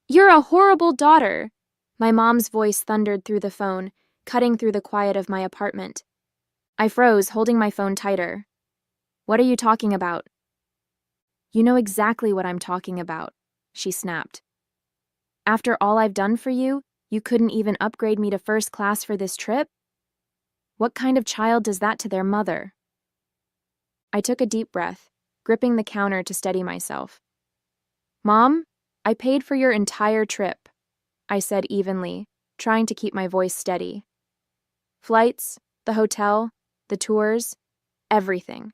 You're a horrible daughter. My mom's voice thundered through the phone, cutting through the quiet of my apartment. I froze, holding my phone tighter. What are you talking about? You know exactly what I'm talking about, she snapped. After all I've done for you, you couldn't even upgrade me to first class for this trip? What kind of child does that to their mother? I took a deep breath, gripping the counter to steady myself. Mom, I paid for your entire trip, I said evenly, trying to keep my voice steady. Flights, the hotel, the tours, everything.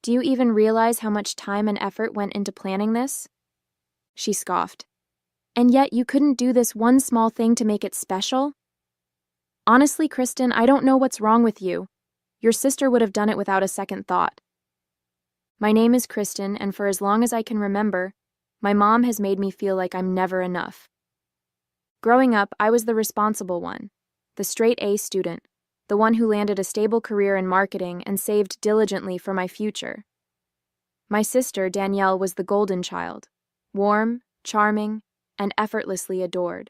Do you even realize how much time and effort went into planning this? She scoffed. And yet you couldn't do this one small thing to make it special? Honestly, Kristen, I don't know what's wrong with you. Your sister would have done it without a second thought. My name is Kristen, and for as long as I can remember, my mom has made me feel like I'm never enough. Growing up, I was the responsible one, the straight A student, the one who landed a stable career in marketing and saved diligently for my future. My sister, Danielle, was the golden child, warm, charming, and effortlessly adored.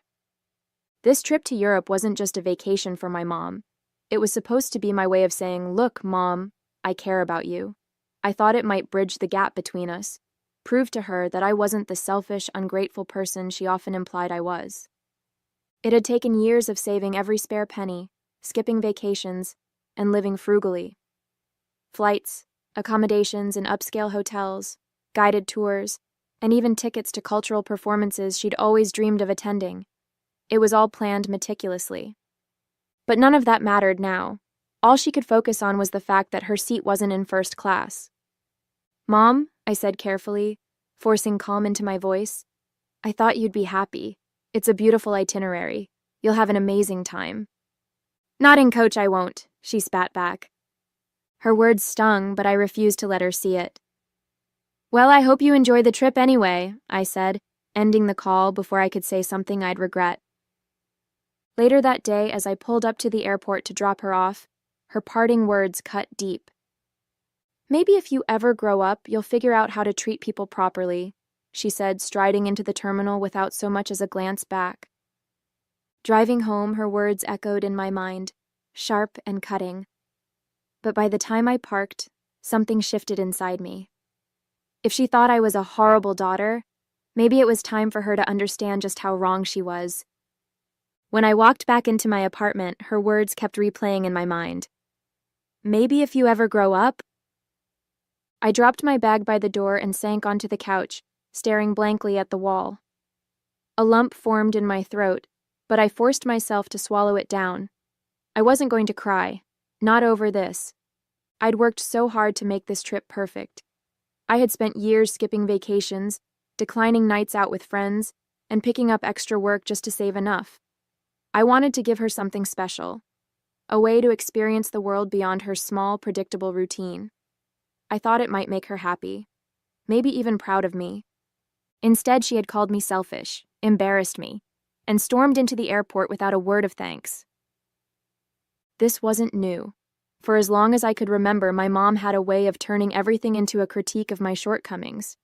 This trip to Europe wasn't just a vacation for my mom. It was supposed to be my way of saying, "Look, Mom, I care about you." I thought it might bridge the gap between us, prove to her that I wasn't the selfish, ungrateful person she often implied I was. It had taken years of saving every spare penny, skipping vacations, and living frugally. Flights, accommodations in upscale hotels, guided tours, and even tickets to cultural performances she'd always dreamed of attending. It was all planned meticulously. But none of that mattered now. All she could focus on was the fact that her seat wasn't in first class. Mom, I said carefully, forcing calm into my voice, I thought you'd be happy. It's a beautiful itinerary. You'll have an amazing time. Nodding, Coach, I won't, she spat back. Her words stung, but I refused to let her see it. Well, I hope you enjoy the trip anyway, I said, ending the call before I could say something I'd regret. Later that day, as I pulled up to the airport to drop her off, her parting words cut deep. Maybe if you ever grow up, you'll figure out how to treat people properly, she said, striding into the terminal without so much as a glance back. Driving home, her words echoed in my mind, sharp and cutting. But by the time I parked, something shifted inside me. If she thought I was a horrible daughter, maybe it was time for her to understand just how wrong she was. When I walked back into my apartment, her words kept replaying in my mind. Maybe if you ever grow up? I dropped my bag by the door and sank onto the couch, staring blankly at the wall. A lump formed in my throat, but I forced myself to swallow it down. I wasn't going to cry, not over this. I'd worked so hard to make this trip perfect. I had spent years skipping vacations, declining nights out with friends, and picking up extra work just to save enough. I wanted to give her something special, a way to experience the world beyond her small, predictable routine. I thought it might make her happy, maybe even proud of me. Instead, she had called me selfish, embarrassed me, and stormed into the airport without a word of thanks. This wasn't new. For as long as I could remember, my mom had a way of turning everything into a critique of my shortcomings.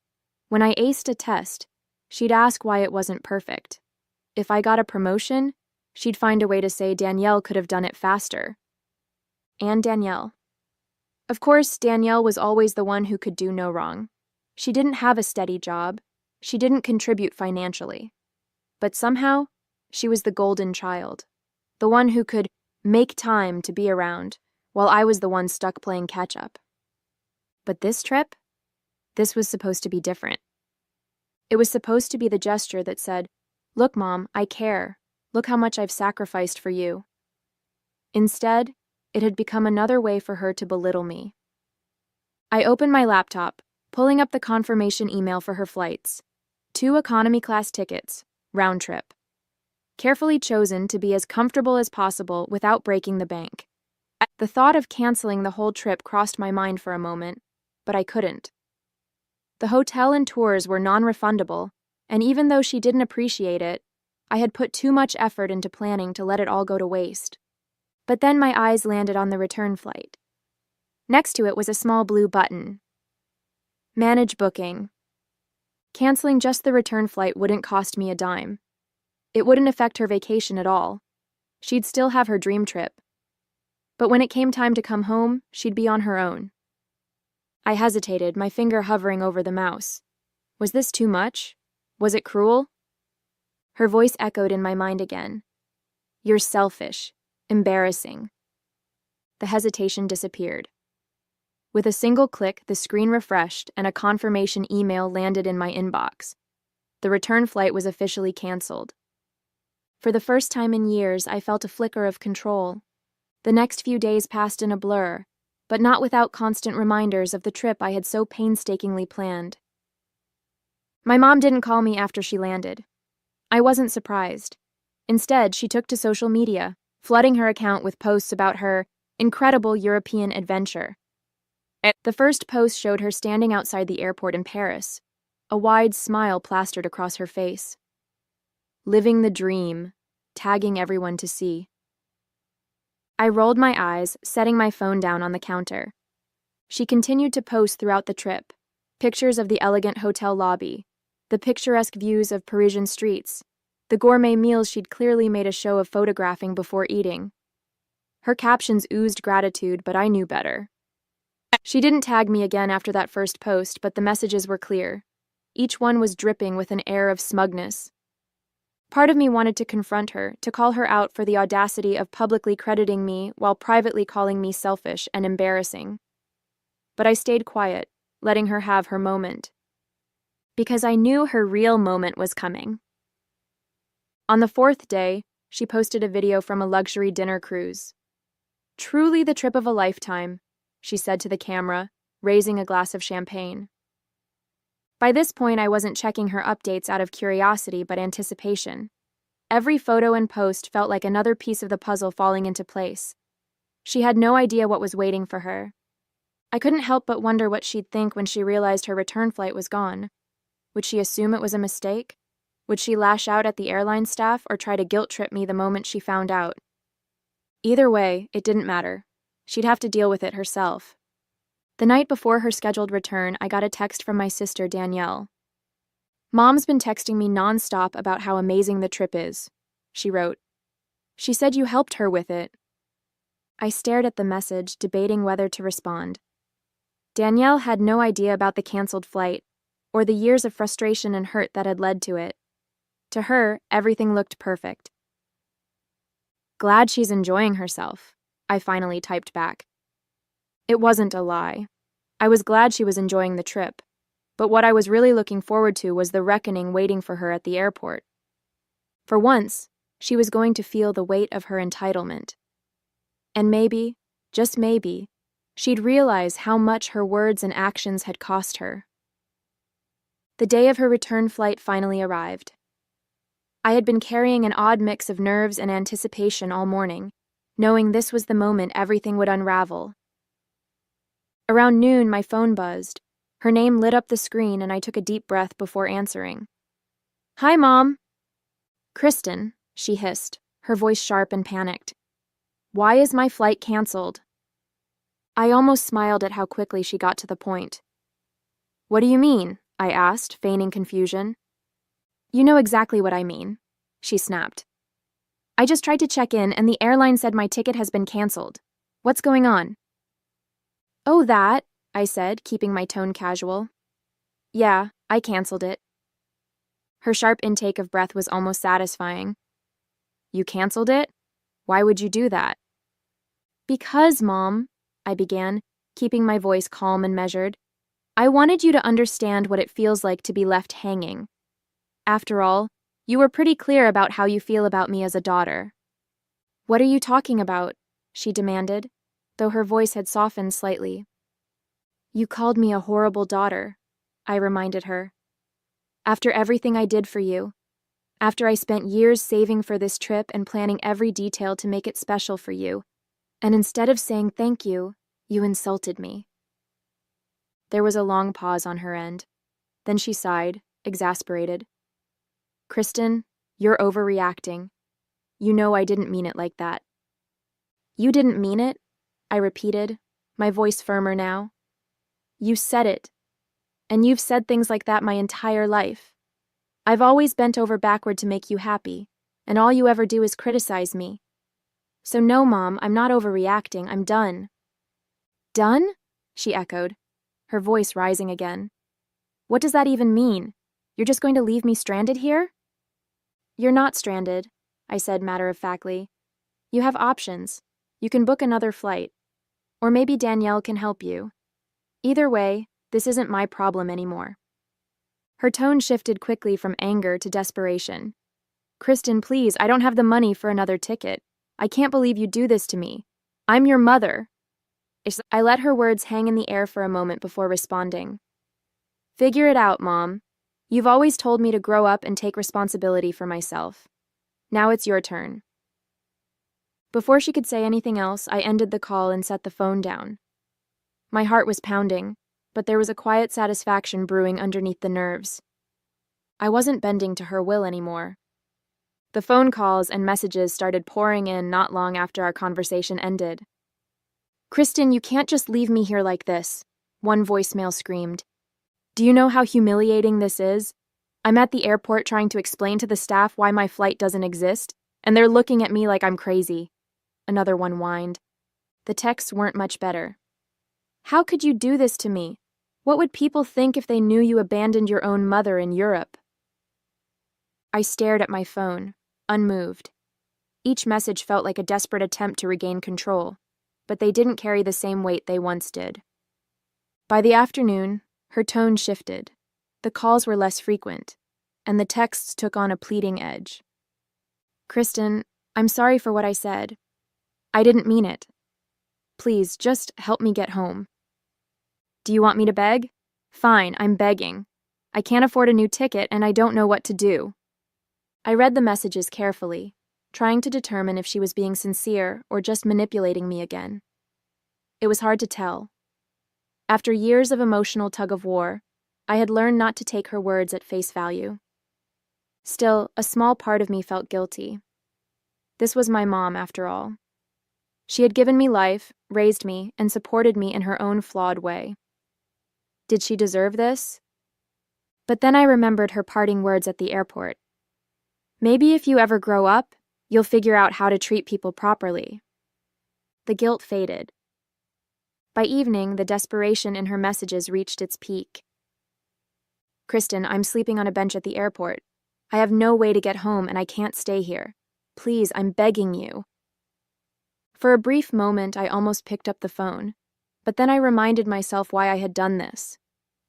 When I aced a test, she'd ask why it wasn't perfect. If I got a promotion, she'd find a way to say Danielle could have done it faster. And Danielle. Of course, Danielle was always the one who could do no wrong. She didn't have a steady job. She didn't contribute financially. But somehow, she was the golden child, the one who could make time to be around, while I was the one stuck playing catch-up. But this trip? This was supposed to be different. It was supposed to be the gesture that said, "Look, Mom, I care. Look how much I've sacrificed for you." Instead, it had become another way for her to belittle me. I opened my laptop, pulling up the confirmation email for her flights. 2 economy class tickets, round trip. Carefully chosen to be as comfortable as possible without breaking the bank. The thought of canceling the whole trip crossed my mind for a moment, but I couldn't. The hotel and tours were non-refundable, and even though she didn't appreciate it, I had put too much effort into planning to let it all go to waste. But then my eyes landed on the return flight. Next to it was a small blue button. Manage booking. Canceling just the return flight wouldn't cost me a dime. It wouldn't affect her vacation at all. She'd still have her dream trip. But when it came time to come home, she'd be on her own. I hesitated, my finger hovering over the mouse. Was this too much? Was it cruel? Her voice echoed in my mind again. You're selfish. Embarrassing. The hesitation disappeared. With a single click, the screen refreshed and a confirmation email landed in my inbox. The return flight was officially canceled. For the first time in years, I felt a flicker of control. The next few days passed in a blur, but not without constant reminders of the trip I had so painstakingly planned. My mom didn't call me after she landed. I wasn't surprised. Instead, she took to social media, flooding her account with posts about her incredible European adventure. The first post showed her standing outside the airport in Paris, a wide smile plastered across her face. Living the dream, tagging everyone to see. I rolled my eyes, setting my phone down on the counter. She continued to post throughout the trip, pictures of the elegant hotel lobby, the picturesque views of Parisian streets, the gourmet meals she'd clearly made a show of photographing before eating. Her captions oozed gratitude, but I knew better. She didn't tag me again after that first post, but the messages were clear. Each one was dripping with an air of smugness. Part of me wanted to confront her, to call her out for the audacity of publicly crediting me while privately calling me selfish and embarrassing. But I stayed quiet, letting her have her moment. Because I knew her real moment was coming. On the fourth day, she posted a video from a luxury dinner cruise. Truly the trip of a lifetime, she said to the camera, raising a glass of champagne. By this point, I wasn't checking her updates out of curiosity but anticipation. Every photo and post felt like another piece of the puzzle falling into place. She had no idea what was waiting for her. I couldn't help but wonder what she'd think when she realized her return flight was gone. Would she assume it was a mistake? Would she lash out at the airline staff or try to guilt-trip me the moment she found out? Either way, it didn't matter. She'd have to deal with it herself. The night before her scheduled return, I got a text from my sister, Danielle. Mom's been texting me nonstop about how amazing the trip is, she wrote. She said you helped her with it. I stared at the message, debating whether to respond. Danielle had no idea about the canceled flight, or the years of frustration and hurt that had led to it. To her, everything looked perfect. Glad she's enjoying herself, I finally typed back. It wasn't a lie. I was glad she was enjoying the trip, but what I was really looking forward to was the reckoning waiting for her at the airport. For once, she was going to feel the weight of her entitlement. And maybe, just maybe, she'd realize how much her words and actions had cost her. The day of her return flight finally arrived. I had been carrying an odd mix of nerves and anticipation all morning, knowing this was the moment everything would unravel. Around noon, my phone buzzed. Her name lit up the screen and I took a deep breath before answering. Hi, Mom. Kristen, she hissed, her voice sharp and panicked. Why is my flight canceled? I almost smiled at how quickly she got to the point. What do you mean? I asked, feigning confusion. You know exactly what I mean, she snapped. I just tried to check in and the airline said my ticket has been canceled. What's going on? Oh, that, I said, keeping my tone casual. Yeah, I canceled it. Her sharp intake of breath was almost satisfying. You canceled it? Why would you do that? Because, Mom, I began, keeping my voice calm and measured. I wanted you to understand what it feels like to be left hanging. After all, you were pretty clear about how you feel about me as a daughter. What are you talking about? She demanded, though her voice had softened slightly. You called me a horrible daughter, I reminded her. After everything I did for you, after I spent years saving for this trip and planning every detail to make it special for you, and instead of saying thank you, you insulted me. There was a long pause on her end. Then she sighed, exasperated. Kristen, you're overreacting. You know I didn't mean it like that. You didn't mean it? I repeated, my voice firmer now. You said it. And you've said things like that my entire life. I've always bent over backward to make you happy, and all you ever do is criticize me. So no, Mom, I'm not overreacting, I'm done. Done? She echoed, her voice rising again. What does that even mean? You're just going to leave me stranded here? You're not stranded, I said matter-of-factly. You have options. You can book another flight. Or maybe Danielle can help you. Either way, this isn't my problem anymore. Her tone shifted quickly from anger to desperation. Kristen, please, I don't have the money for another ticket. I can't believe you do this to me. I'm your mother. I let her words hang in the air for a moment before responding. Figure it out, Mom. You've always told me to grow up and take responsibility for myself. Now it's your turn. Before she could say anything else, I ended the call and set the phone down. My heart was pounding, but there was a quiet satisfaction brewing underneath the nerves. I wasn't bending to her will anymore. The phone calls and messages started pouring in not long after our conversation ended. Kristen, you can't just leave me here like this, one voicemail screamed. Do you know how humiliating this is? I'm at the airport trying to explain to the staff why my flight doesn't exist, and they're looking at me like I'm crazy. Another one whined. The texts weren't much better. How could you do this to me? What would people think if they knew you abandoned your own mother in Europe? I stared at my phone, unmoved. Each message felt like a desperate attempt to regain control, but they didn't carry the same weight they once did. By the afternoon, her tone shifted. The calls were less frequent, and the texts took on a pleading edge. Kristen, I'm sorry for what I said. I didn't mean it. Please, just help me get home. Do you want me to beg? Fine, I'm begging. I can't afford a new ticket and I don't know what to do. I read the messages carefully, trying to determine if she was being sincere or just manipulating me again. It was hard to tell. After years of emotional tug-of-war, I had learned not to take her words at face value. Still, a small part of me felt guilty. This was my mom, after all. She had given me life, raised me, and supported me in her own flawed way. Did she deserve this? But then I remembered her parting words at the airport. Maybe if you ever grow up, you'll figure out how to treat people properly. The guilt faded. By evening, the desperation in her messages reached its peak. Kristen, I'm sleeping on a bench at the airport. I have no way to get home and I can't stay here. Please, I'm begging you. For a brief moment, I almost picked up the phone, but then I reminded myself why I had done this.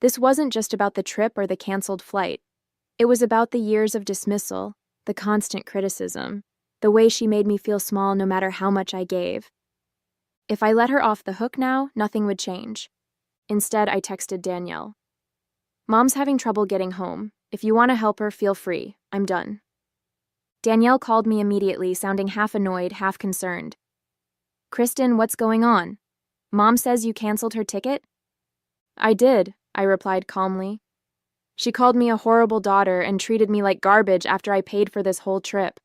This wasn't just about the trip or the canceled flight. It was about the years of dismissal, the constant criticism, the way she made me feel small no matter how much I gave. If I let her off the hook now, nothing would change. Instead, I texted Danielle. Mom's having trouble getting home. If you want to help her, feel free. I'm done. Danielle called me immediately, sounding half annoyed, half concerned. Kristen, what's going on? Mom says you canceled her ticket? I did, I replied calmly. She called me a horrible daughter and treated me like garbage after I paid for this whole trip.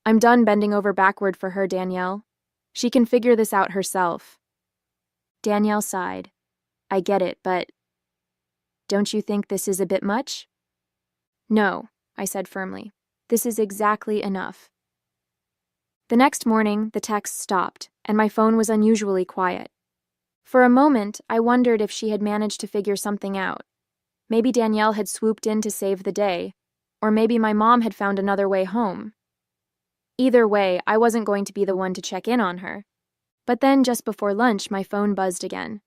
I'm done bending over backward for her, Danielle. She can figure this out herself. Danielle sighed. I get it, but don't you think this is a bit much? No, I said firmly. This is exactly enough. The next morning, the texts stopped, and my phone was unusually quiet. For a moment, I wondered if she had managed to figure something out. Maybe Danielle had swooped in to save the day, or maybe my mom had found another way home. Either way, I wasn't going to be the one to check in on her. But then, just before lunch, my phone buzzed again.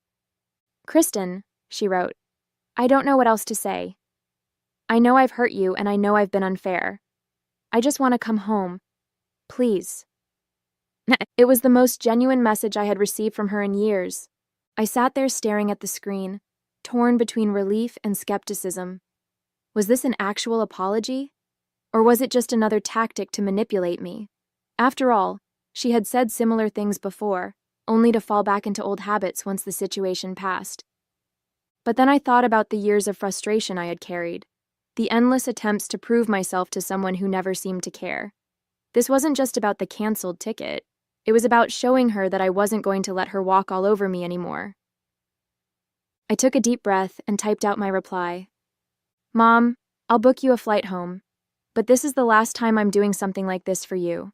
Kristen, she wrote, I don't know what else to say. I know I've hurt you and I know I've been unfair. I just want to come home. Please. It was the most genuine message I had received from her in years. I sat there staring at the screen, torn between relief and skepticism. Was this an actual apology? Or was it just another tactic to manipulate me? After all, she had said similar things before, only to fall back into old habits once the situation passed. But then I thought about the years of frustration I had carried, the endless attempts to prove myself to someone who never seemed to care. This wasn't just about the canceled ticket. It was about showing her that I wasn't going to let her walk all over me anymore. I took a deep breath and typed out my reply. Mom, I'll book you a flight home, but this is the last time I'm doing something like this for you.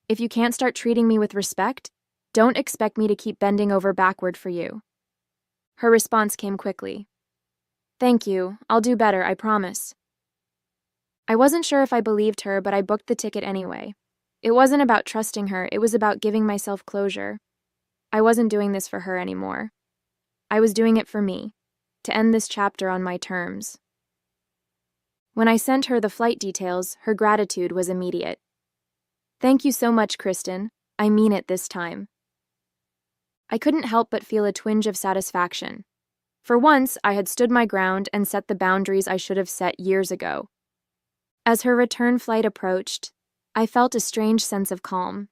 If you can't start treating me with respect, don't expect me to keep bending over backward for you. Her response came quickly. Thank you, I'll do better, I promise. I wasn't sure if I believed her, but I booked the ticket anyway. It wasn't about trusting her, it was about giving myself closure. I wasn't doing this for her anymore. I was doing it for me, to end this chapter on my terms. When I sent her the flight details, her gratitude was immediate. Thank you so much, Kristen. I mean it this time. I couldn't help but feel a twinge of satisfaction. For once, I had stood my ground and set the boundaries I should have set years ago. As her return flight approached, I felt a strange sense of calm.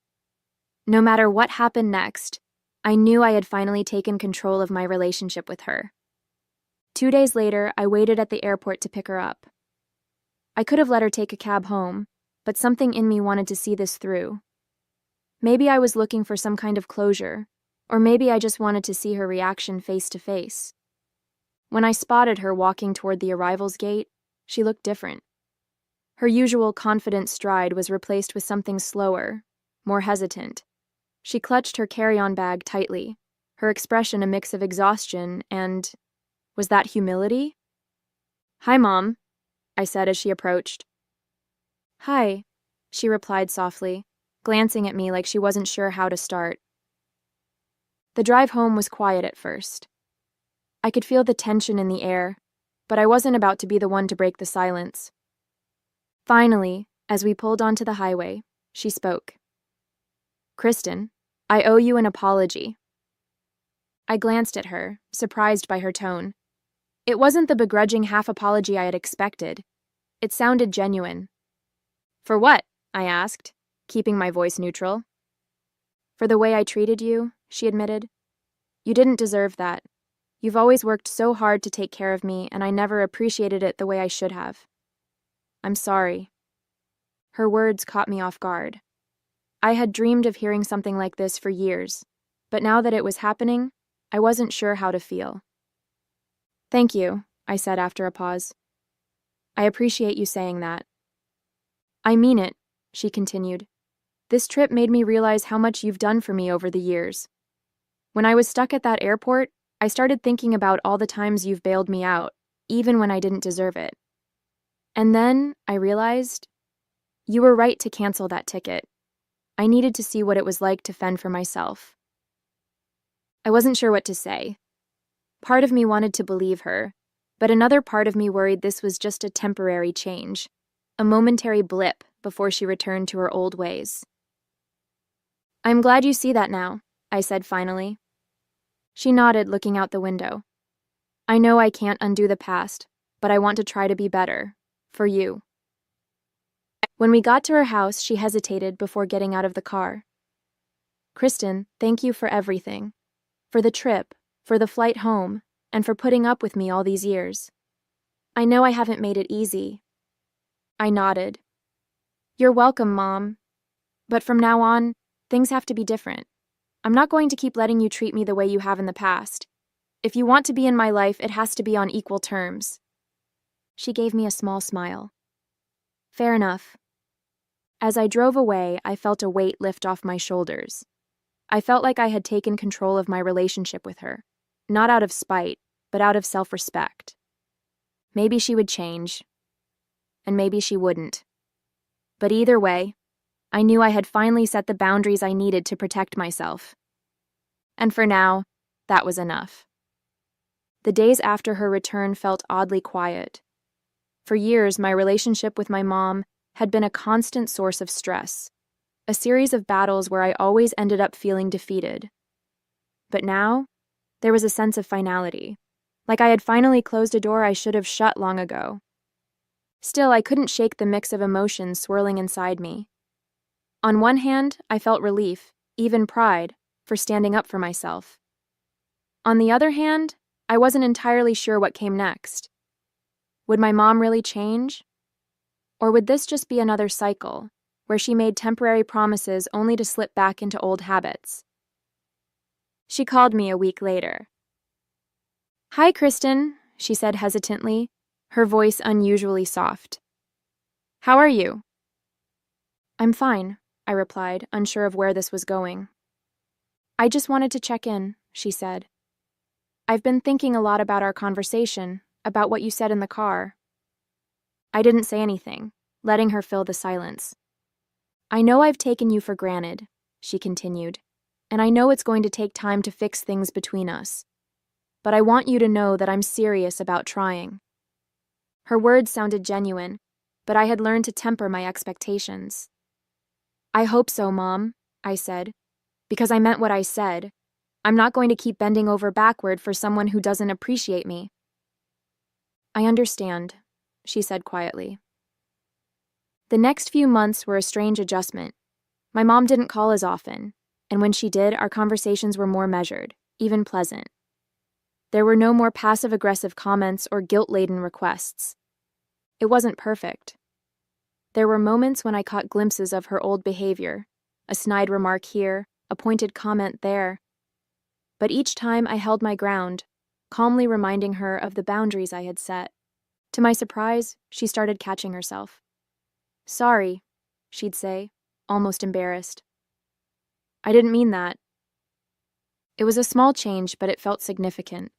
No matter what happened next, I knew I had finally taken control of my relationship with her. 2 days later, I waited at the airport to pick her up. I could have let her take a cab home, but something in me wanted to see this through. Maybe I was looking for some kind of closure, or maybe I just wanted to see her reaction face to face. When I spotted her walking toward the arrivals gate, she looked different. Her usual confident stride was replaced with something slower, more hesitant. She clutched her carry-on bag tightly, her expression a mix of exhaustion and... was that humility? Hi, Mom, I said as she approached. Hi, she replied softly, glancing at me like she wasn't sure how to start. The drive home was quiet at first. I could feel the tension in the air, but I wasn't about to be the one to break the silence. Finally, as we pulled onto the highway, she spoke. Kristen, I owe you an apology. I glanced at her, surprised by her tone. It wasn't the begrudging half-apology I had expected. It sounded genuine. For what? I asked, keeping my voice neutral. For the way I treated you, she admitted. You didn't deserve that. You've always worked so hard to take care of me, and I never appreciated it the way I should have. I'm sorry. Her words caught me off guard. I had dreamed of hearing something like this for years, but now that it was happening, I wasn't sure how to feel. Thank you, I said after a pause. I appreciate you saying that. I mean it, she continued. This trip made me realize how much you've done for me over the years. When I was stuck at that airport, I started thinking about all the times you've bailed me out, even when I didn't deserve it. And then I realized you were right to cancel that ticket. I needed to see what it was like to fend for myself. I wasn't sure what to say. Part of me wanted to believe her, but another part of me worried this was just a temporary change, a momentary blip before she returned to her old ways. I'm glad you see that now, I said finally. She nodded, looking out the window. I know I can't undo the past, but I want to try to be better. For you. When we got to her house, she hesitated before getting out of the car. Kristen, thank you for everything. For the trip, for the flight home, and for putting up with me all these years. I know I haven't made it easy. I nodded. You're welcome, Mom. But from now on, things have to be different. I'm not going to keep letting you treat me the way you have in the past. If you want to be in my life, it has to be on equal terms. She gave me a small smile. Fair enough. As I drove away, I felt a weight lift off my shoulders. I felt like I had taken control of my relationship with her, not out of spite, but out of self-respect. Maybe she would change, and maybe she wouldn't. But either way, I knew I had finally set the boundaries I needed to protect myself. And for now, that was enough. The days after her return felt oddly quiet. For years, my relationship with my mom had been a constant source of stress, a series of battles where I always ended up feeling defeated. But now, there was a sense of finality, like I had finally closed a door I should have shut long ago. Still, I couldn't shake the mix of emotions swirling inside me. On one hand, I felt relief, even pride, for standing up for myself. On the other hand, I wasn't entirely sure what came next. Would my mom really change? Or would this just be another cycle, where she made temporary promises only to slip back into old habits? She called me a week later. Hi, Kristen, she said hesitantly, her voice unusually soft. How are you? I'm fine, I replied, unsure of where this was going. I just wanted to check in, she said. I've been thinking a lot about our conversation, about what you said in the car. I didn't say anything, letting her fill the silence. I know I've taken you for granted, she continued, and I know it's going to take time to fix things between us. But I want you to know that I'm serious about trying. Her words sounded genuine, but I had learned to temper my expectations. I hope so, Mom, I said, because I meant what I said. I'm not going to keep bending over backward for someone who doesn't appreciate me. I understand, she said quietly. The next few months were a strange adjustment. My mom didn't call as often, and when she did, our conversations were more measured, even pleasant. There were no more passive-aggressive comments or guilt-laden requests. It wasn't perfect. There were moments when I caught glimpses of her old behavior, a snide remark here, a pointed comment there. But each time I held my ground, calmly reminding her of the boundaries I had set. To my surprise, she started catching herself. Sorry, she'd say, almost embarrassed. I didn't mean that. It was a small change, but it felt significant.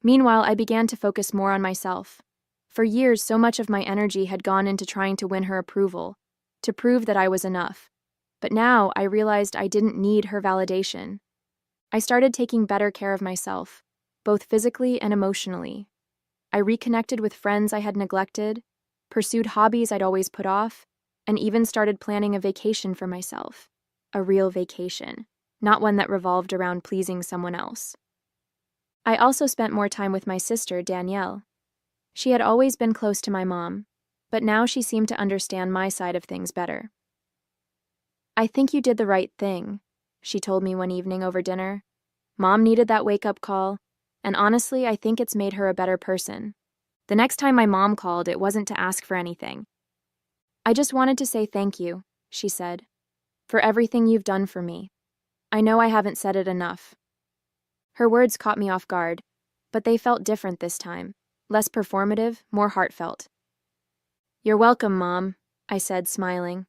Meanwhile, I began to focus more on myself. For years, so much of my energy had gone into trying to win her approval, to prove that I was enough. But now I realized I didn't need her validation. I started taking better care of myself, both physically and emotionally. I reconnected with friends I had neglected, pursued hobbies I'd always put off, and even started planning a vacation for myself. A real vacation, not one that revolved around pleasing someone else. I also spent more time with my sister, Danielle. She had always been close to my mom, but now she seemed to understand my side of things better. I think you did the right thing, she told me one evening over dinner. Mom needed that wake-up call, and honestly, I think it's made her a better person. The next time my mom called, it wasn't to ask for anything. I just wanted to say thank you, she said, for everything you've done for me. I know I haven't said it enough. Her words caught me off guard, but they felt different this time, less performative, more heartfelt. You're welcome, Mom, I said, smiling.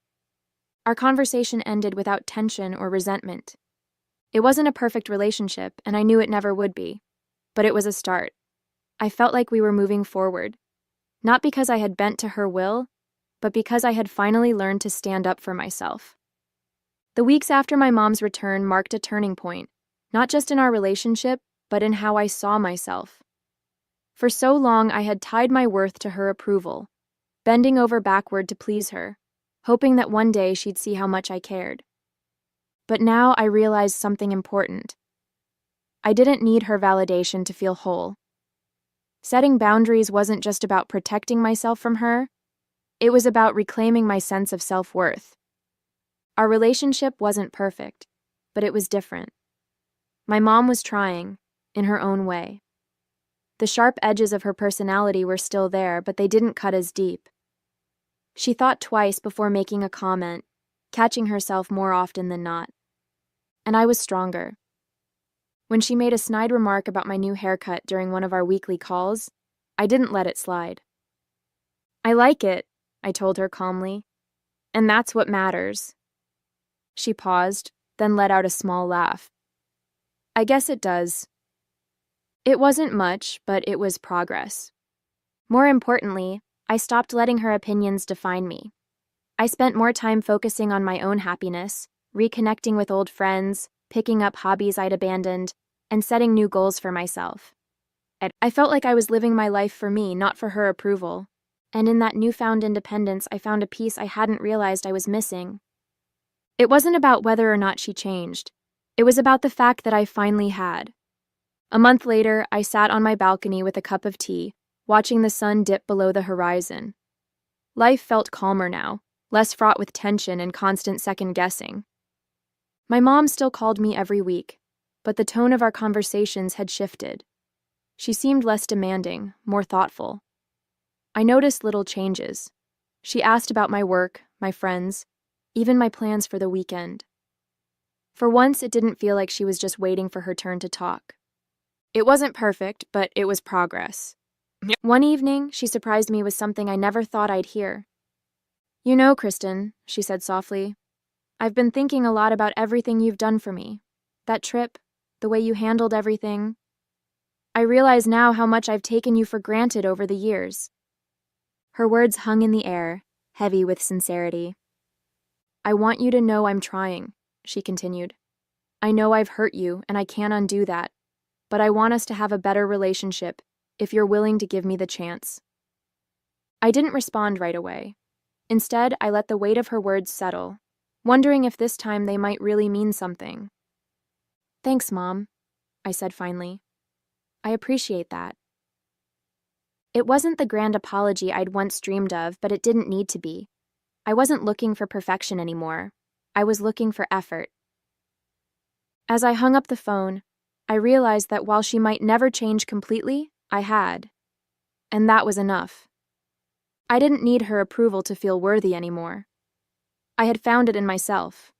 Our conversation ended without tension or resentment. It wasn't a perfect relationship, and I knew it never would be, but it was a start. I felt like we were moving forward, not because I had bent to her will, but because I had finally learned to stand up for myself. The weeks after my mom's return marked a turning point, not just in our relationship, but in how I saw myself. For so long, I had tied my worth to her approval, bending over backward to please her, hoping that one day she'd see how much I cared. But now I realized something important. I didn't need her validation to feel whole. Setting boundaries wasn't just about protecting myself from her, it was about reclaiming my sense of self-worth. Our relationship wasn't perfect, but it was different. My mom was trying, in her own way. The sharp edges of her personality were still there, but they didn't cut as deep. She thought twice before making a comment, catching herself more often than not. And I was stronger. When she made a snide remark about my new haircut during one of our weekly calls, I didn't let it slide. I like it, I told her calmly, and that's what matters. She paused, then let out a small laugh. I guess it does. It wasn't much, but it was progress. More importantly, I stopped letting her opinions define me. I spent more time focusing on my own happiness, reconnecting with old friends, picking up hobbies I'd abandoned, and setting new goals for myself. I felt like I was living my life for me, not for her approval. And in that newfound independence, I found a piece I hadn't realized I was missing. It wasn't about whether or not she changed. It was about the fact that I finally had. A month later, I sat on my balcony with a cup of tea, watching the sun dip below the horizon. Life felt calmer now, less fraught with tension and constant second-guessing. My mom still called me every week, but the tone of our conversations had shifted. She seemed less demanding, more thoughtful. I noticed little changes. She asked about my work, my friends, even my plans for the weekend. For once, it didn't feel like she was just waiting for her turn to talk. It wasn't perfect, but it was progress. One evening, she surprised me with something I never thought I'd hear. You know, Kristen, she said softly, I've been thinking a lot about everything you've done for me. That trip, the way you handled everything. I realize now how much I've taken you for granted over the years. Her words hung in the air, heavy with sincerity. I want you to know I'm trying, she continued. I know I've hurt you, and I can't undo that, but I want us to have a better relationship if you're willing to give me the chance. I didn't respond right away. Instead, I let the weight of her words settle, wondering if this time they might really mean something. Thanks, Mom, I said finally. I appreciate that. It wasn't the grand apology I'd once dreamed of, but it didn't need to be. I wasn't looking for perfection anymore. I was looking for effort. As I hung up the phone, I realized that while she might never change completely, I had. And that was enough. I didn't need her approval to feel worthy anymore. I had found it in myself.